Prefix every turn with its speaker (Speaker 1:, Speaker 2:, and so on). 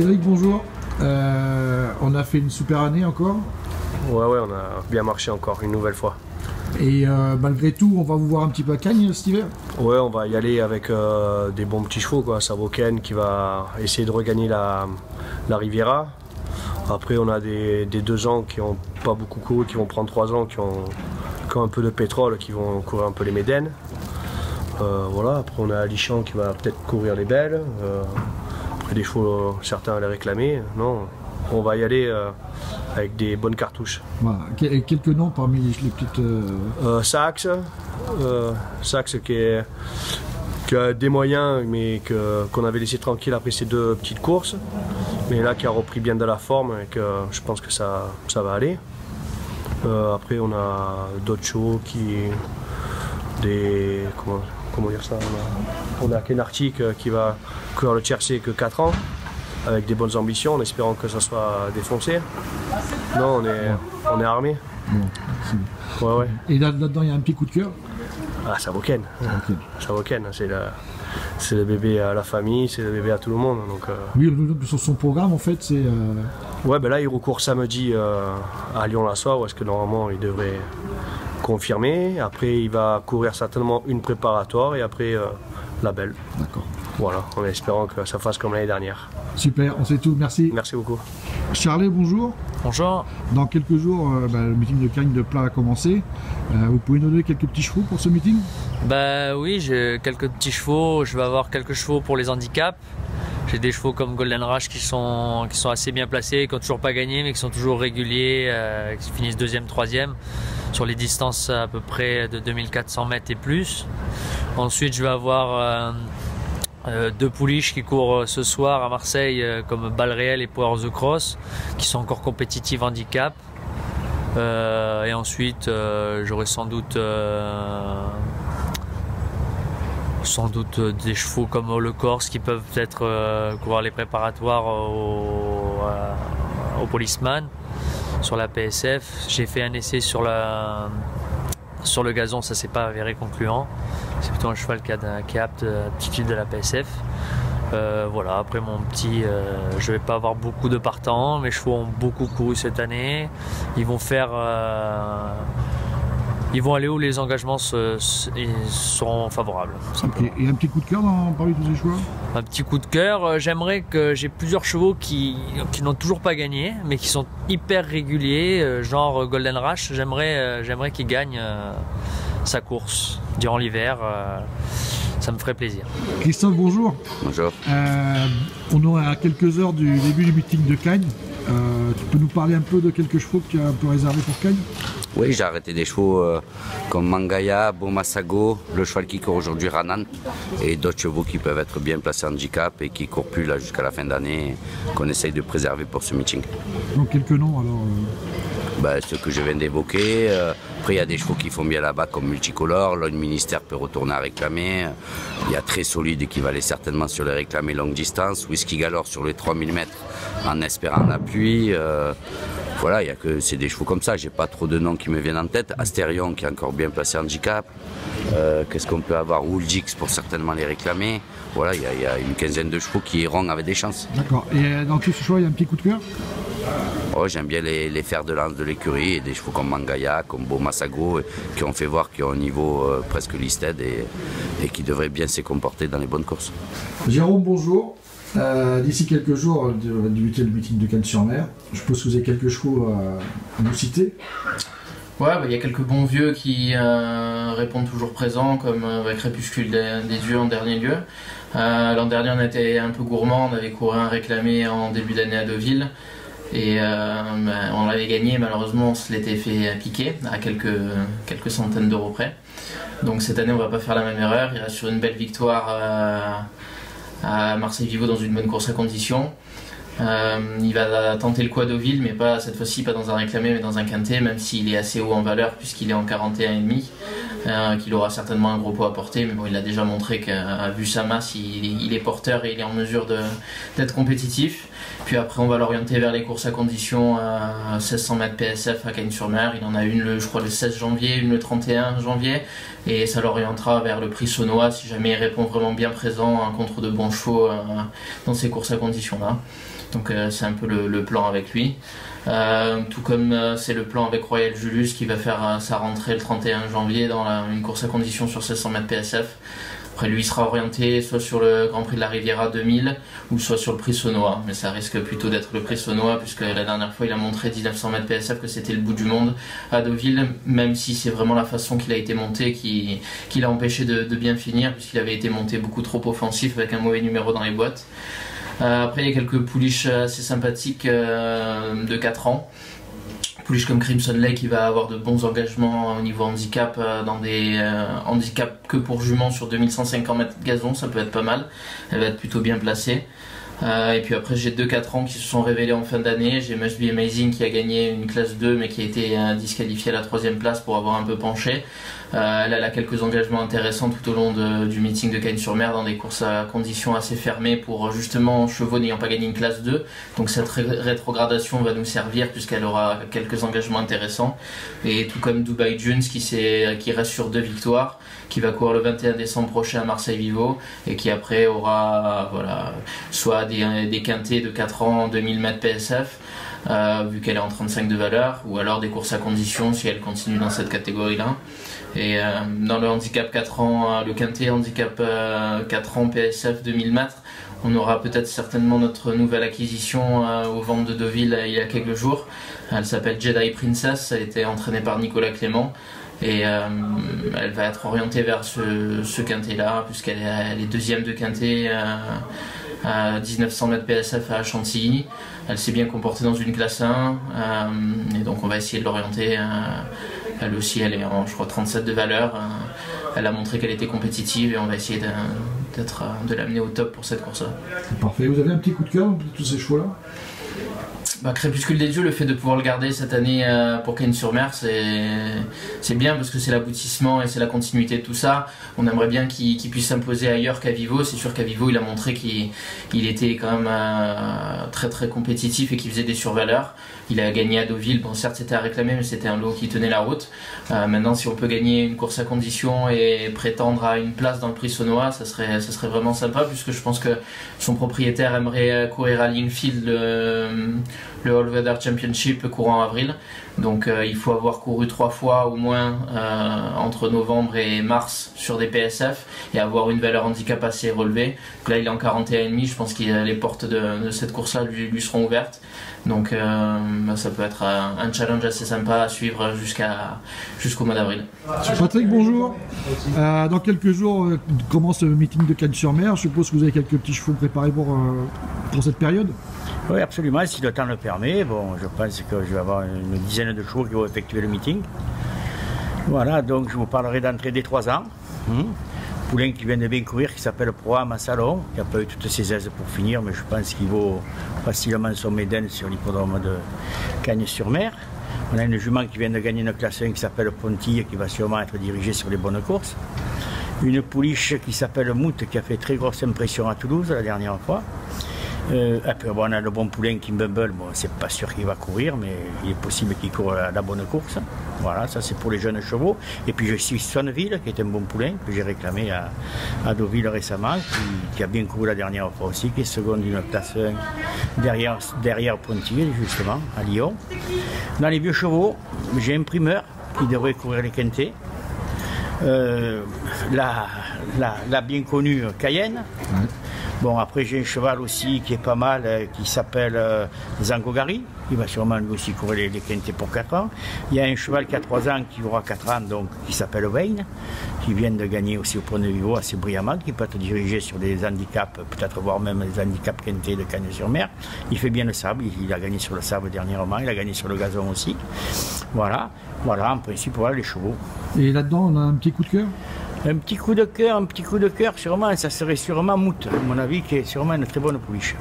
Speaker 1: Cédric, bonjour. On a fait une super année encore.
Speaker 2: Ouais, on a bien marché encore une nouvelle fois.
Speaker 1: Et malgré tout, on va vous voir un petit peu à Cagnes cet hiver.
Speaker 2: Ouais, on va y aller avec des bons petits chevaux, quoi. Savoken qui va essayer de regagner la Riviera. Après, on a des 2 ans qui n'ont pas beaucoup couru, qui vont prendre 3 ans, qui ont un peu de pétrole, qui vont courir un peu les Médènes. Voilà. Après, on a Alichamp qui va peut-être courir les belles. Après, des chevaux, certains à les réclamer. Non, on va y aller avec des bonnes cartouches.
Speaker 1: Voilà. Quelques noms parmi les petites...
Speaker 2: Saxe qui a des moyens, mais qu'on avait laissé tranquille après ces 2 petites courses. Mais là, qui a repris bien de la forme et que je pense que ça va aller. Après, on a d'autres chevaux comment dire ça, on a Kenartic qui va courir le tiercé que 4 ans, avec des bonnes ambitions, en espérant que ça soit défoncé. Non, on est armé. Bon, ouais.
Speaker 1: Et là-dedans, il y a un petit coup de cœur.
Speaker 2: Ah, Savoken. Savoken, c'est le bébé à la famille, c'est le bébé à tout le monde. Donc,
Speaker 1: Oui, sur son programme, en fait, c'est...
Speaker 2: Ouais, ben là, il recourt samedi à Lyon-la-Soie, où est-ce que normalement, il devrait confirmer. Après, il va courir certainement une préparatoire et après la belle.
Speaker 1: D'accord.
Speaker 2: Voilà, en espérant que ça fasse comme l'année dernière.
Speaker 1: Super, on sait tout, merci.
Speaker 2: Merci beaucoup.
Speaker 1: Charlet, bonjour.
Speaker 3: Bonjour.
Speaker 1: Dans quelques jours, le meeting de Cagnes de Plat a commencé. Vous pouvez nous donner quelques petits chevaux pour ce meeting?
Speaker 3: Bah oui, j'ai quelques petits chevaux. Je vais avoir quelques chevaux pour les handicaps. J'ai des chevaux comme Golden Rush qui sont assez bien placés, qui n'ont toujours pas gagné, mais qui sont toujours réguliers, qui finissent 2e, 3e sur les distances à peu près de 2400 mètres et plus. Ensuite, je vais avoir 2 pouliches qui courent ce soir à Marseille comme Balle Réelle et Power the Cross, qui sont encore compétitives handicap. Et ensuite, j'aurai sans doute des chevaux comme le Corse qui peuvent peut-être courir les préparatoires au Policeman sur la PSF. J'ai fait un essai sur le gazon, ça s'est pas avéré concluant. C'est plutôt un cheval qui est apte à l'aptitude de la PSF. Voilà, après mon petit, je vais pas avoir beaucoup de partants. Mes chevaux ont beaucoup couru cette année. Ils vont aller où les engagements seront favorables.
Speaker 1: Okay. Et un petit coup de cœur parmi tous ces choix?
Speaker 3: Un petit coup de cœur, j'aimerais que j'ai plusieurs chevaux qui n'ont toujours pas gagné, mais qui sont hyper réguliers, genre Golden Rush. J'aimerais qu'il gagne sa course durant l'hiver. Ça me ferait plaisir.
Speaker 1: Christophe, bonjour.
Speaker 4: Bonjour.
Speaker 1: On est à quelques heures du début du meeting de Cagnes. Tu peux nous parler un peu de quelques chevaux que tu as un peu réservés pour Cagnes?
Speaker 4: Oui, j'ai arrêté des chevaux comme Mangaya, Bomasago, le cheval qui court aujourd'hui Ranan, et d'autres chevaux qui peuvent être bien placés en handicap et qui ne courent plus là jusqu'à la fin d'année, qu'on essaye de préserver pour ce meeting.
Speaker 1: Donc quelques noms alors
Speaker 4: Ceux que je viens d'évoquer. Après, il y a des chevaux qui font bien là-bas comme Multicolore. Là, le ministère peut retourner à réclamer. Il y a Très Solide qui va aller certainement sur les réclamés longue distance. Whisky Galore sur les 3000 mètres en espérant l'appui. Voilà, c'est des chevaux comme ça. J'ai pas trop de noms qui me viennent en tête. Astérion qui est encore bien placé en handicap. Qu'est-ce qu'on peut avoir? Woolgix pour certainement les réclamer. Voilà, il y a une quinzaine de chevaux qui iront avec des chances.
Speaker 1: D'accord. Et dans tous ces choix, il y a un petit coup de cœur?
Speaker 4: Oh, j'aime bien les fers de lance de l'écurie et des chevaux comme Mangaya, comme Bomasago, qui ont fait voir qu'ils ont un niveau presque listed et qui devraient bien se comporter dans les bonnes courses.
Speaker 1: Jérôme, bonjour. D'ici quelques jours, va débuter le meeting de Cagnes-sur-Mer. Je suppose que vous avez quelques chevaux à nous citer.
Speaker 5: Ouais, il y a quelques bons vieux qui répondent toujours présents, comme avec Crépuscule des yeux en dernier lieu. L'an dernier, on était un peu gourmand, on avait couru un réclamé en début d'année à Deauville. Et on l'avait gagné, malheureusement on se l'était fait piquer à quelques centaines d'euros près. Donc cette année on va pas faire la même erreur, il reste sur une belle victoire à Marseille-Vivo dans une bonne course à condition. Il va tenter le coup à Deauville, mais pas cette fois-ci pas dans un réclamé mais dans un quintet, même s'il est assez haut en valeur puisqu'il est en 41,5, qu'il aura certainement un gros poids à porter, mais bon, il a déjà montré qu'à vu sa masse il est porteur et il est en mesure d'être compétitif. Puis après on va l'orienter vers les courses à condition à 1600 mètres PSF à Cagnes-sur-Mer. Il en a une je crois le 16 janvier, une le 31 janvier, et ça l'orientera vers le prix Saunois si jamais il répond vraiment bien présent contre de bons chevaux dans ces courses à condition là. Donc c'est un peu le plan avec lui. Tout comme c'est le plan avec Royal Julius qui va faire sa rentrée le 31 janvier dans une course à condition sur 1600 mètres PSF. Après lui il sera orienté soit sur le Grand Prix de la Riviera 2000 ou soit sur le Prix Saunois, mais ça risque plutôt d'être le Prix Saunois puisque la dernière fois il a montré 1900 mètres PSF que c'était le bout du monde à Deauville, même si c'est vraiment la façon qu'il a été monté qui l'a empêché de bien finir puisqu'il avait été monté beaucoup trop offensif avec un mauvais numéro dans les boîtes. Après il y a quelques pouliches assez sympathiques de 4 ans. Pouliche comme Crimson Lake qui va avoir de bons engagements au niveau handicap dans des handicaps que pour jument sur 2150 mètres gazon, ça peut être pas mal, elle va être plutôt bien placée. Et puis après j'ai 2-4 ans qui se sont révélés en fin d'année, j'ai Must Be Amazing qui a gagné une classe 2 mais qui a été disqualifiée à la 3e place pour avoir un peu penché. Elle a quelques engagements intéressants tout au long du meeting de Cagnes-sur-Mer dans des courses à conditions assez fermées pour justement chevaux n'ayant pas gagné une classe 2. Donc cette rétrogradation va nous servir puisqu'elle aura quelques engagements intéressants. Et tout comme Dubai Dunes qui reste sur 2 victoires, qui va courir le 21 décembre prochain à Marseille-Vivo et qui après aura soit des quintets de 4 ans 2000 mètres PSF. Vu qu'elle est en 35 de valeur, ou alors des courses à condition si elle continue dans cette catégorie-là. Et dans le handicap 4 ans, le quintet handicap 4 ans PSF 2000 mètres, on aura peut-être certainement notre nouvelle acquisition aux ventes de Deauville il y a quelques jours. Elle s'appelle Jedi Princess, elle a été entraînée par Nicolas Clément. Et elle va être orientée vers ce quintet-là, puisqu'elle est deuxième de quintet à 1900 mètres PSF à Chantilly. Elle s'est bien comportée dans une classe 1, et donc on va essayer de l'orienter. Elle aussi, elle est en, je crois, 37 de valeur. Elle a montré qu'elle était compétitive et on va essayer de l'amener au top pour cette course-là.
Speaker 1: Parfait. Vous avez un petit coup de cœur pour tous ces chevaux-là?
Speaker 5: Crépuscule des dieux, le fait de pouvoir le garder cette année pour Cagnes-sur-Mer, c'est bien parce que c'est l'aboutissement et c'est la continuité de tout ça. On aimerait bien qu'il puisse s'imposer ailleurs qu'à Vivo. C'est sûr qu'à Vivo, il a montré qu'il était quand même très très compétitif et qu'il faisait des survaleurs. Il a gagné à Deauville, bon certes c'était à réclamer mais c'était un lot qui tenait la route. Maintenant si on peut gagner une course à condition et prétendre à une place dans le prix Saunois, ça serait vraiment sympa puisque je pense que son propriétaire aimerait courir à Lingfield le All Weather Championship courant avril. Donc il faut avoir couru 3 fois au moins entre novembre et mars sur des PSF et avoir une valeur handicap assez relevée. Donc là il est en 41,5, je pense que les portes de cette course là lui seront ouvertes. Donc ça peut être un challenge assez sympa à suivre jusqu'au mois d'avril.
Speaker 1: Patrick, bonjour. Dans quelques jours commence le meeting de Cagnes-sur-Mer. Je suppose que vous avez quelques petits chevaux préparés pour cette période?
Speaker 6: Oui, absolument, si le temps le permet. Bon, je pense que je vais avoir une dizaine de chevaux qui vont effectuer le meeting. Voilà, donc je vous parlerai d'entrée des 3 ans. Poulain qui vient de bien courir, qui s'appelle Proam à Salon, qui n'a pas eu toutes ses aises pour finir, mais je pense qu'il vaut facilement son médaine sur l'hippodrome de Cagnes-sur-Mer. On a une jument qui vient de gagner une classe 1 qui s'appelle Pontille, qui va sûrement être dirigée sur les bonnes courses. Une pouliche qui s'appelle Mout, qui a fait très grosse impression à Toulouse la dernière fois. Après, bon, on a le bon poulain Kimbumble, bon, c'est pas sûr qu'il va courir, mais il est possible qu'il court la bonne course. Voilà, ça c'est pour les jeunes chevaux. Et puis je suis Sonneville, qui est un bon poulain, que j'ai réclamé à Deauville récemment, qui a bien couru la dernière fois aussi, qui est seconde d'une classe 1 derrière Pontier, justement, à Lyon. Dans les vieux chevaux, j'ai un primeur qui devrait courir les quintets. La bien connue Cayenne. Bon, après j'ai un cheval aussi qui est pas mal, qui s'appelle Zangogari. Il va sûrement lui aussi courir les quintets pour 4 ans. Il y a un cheval qui a 3 ans, qui aura 4 ans, donc qui s'appelle Wayne, qui vient de gagner aussi au Point de Vivo assez brillamment, qui peut être dirigé sur des handicaps, peut-être voire même des handicaps quintés de Cagnes-sur-Mer. Il fait bien le sable, il a gagné sur le sable dernièrement, il a gagné sur le gazon aussi. Voilà, en principe, voilà les chevaux.
Speaker 1: Et là-dedans, on a un petit coup de cœur?
Speaker 6: Un petit coup de cœur, sûrement, ça serait sûrement Mout, à mon avis, qui est sûrement une très bonne pouliche.